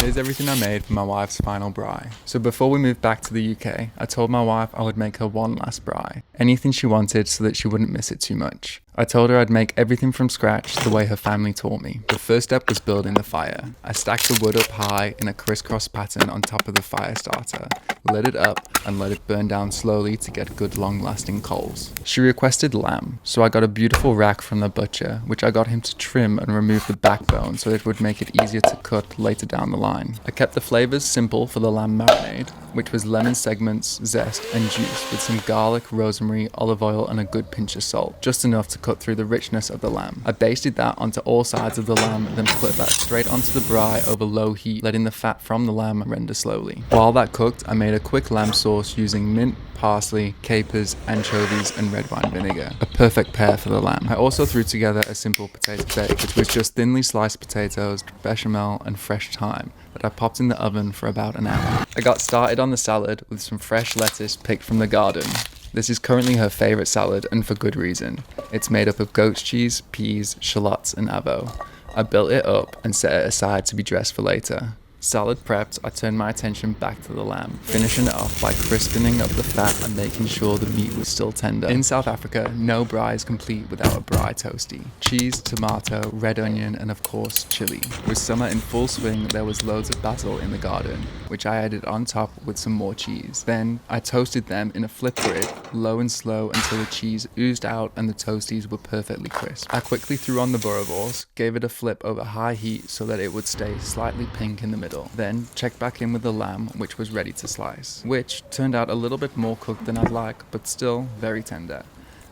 Here's everything I made for my wife's final braai. So before we moved back to the UK, I told my wife I would make her one last braai. Anything she wanted so that she wouldn't miss it too much. I told her I'd make everything from scratch the way her family taught me. The first step was building the fire. I stacked the wood up high in a crisscross pattern on top of the fire starter, lit it up and let it burn down slowly to get good long-lasting coals. She requested lamb, so I got a beautiful rack from the butcher, which I got him to trim and remove the backbone so it would make it easier to cut later down the line. I kept the flavors simple for the lamb marinade, which was lemon segments, zest and juice with some garlic, rosemary, olive oil and a good pinch of salt, just enough to cut through the richness of the lamb. I basted that onto all sides of the lamb, then put that straight onto the braai over low heat, letting the fat from the lamb render slowly. While that cooked, I made a quick lamb sauce using mint, parsley, capers, anchovies and red wine vinegar. A perfect pair for the lamb. I also threw together a simple potato bake, which was just thinly sliced potatoes, bechamel and fresh thyme that I popped in the oven for about an hour. I got started on the salad with some fresh lettuce picked from the garden. This is currently her favourite salad and for good reason. It's made up of goat's cheese, peas, shallots and avo. I built it up and set it aside to be dressed for later. Salad prepped, I turned my attention back to the lamb, finishing it off by crispening up the fat and making sure the meat was still tender. In South Africa, no braai is complete without a braai toasty. Cheese, tomato, red onion, and of course, chili. With summer in full swing, there was loads of basil in the garden, which I added on top with some more cheese. Then, I toasted them in a flip grid, low and slow until the cheese oozed out and the toasties were perfectly crisp. I quickly threw on the boerewors, gave it a flip over high heat so that it would stay slightly pink in the middle. Then checked back in with the lamb, which was ready to slice, which turned out a little bit more cooked than I'd like, but still very tender.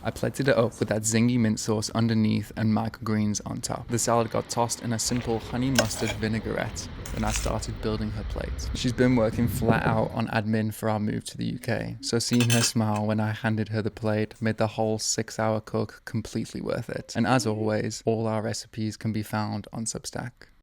I plated it up with that zingy mint sauce underneath and microgreens on top. The salad got tossed in a simple honey mustard vinaigrette. Then I started building her plate. She's been working flat out on admin for our move to the UK, so seeing her smile when I handed her the plate made the whole 6-hour cook completely worth it. And as always, all our recipes can be found on Substack.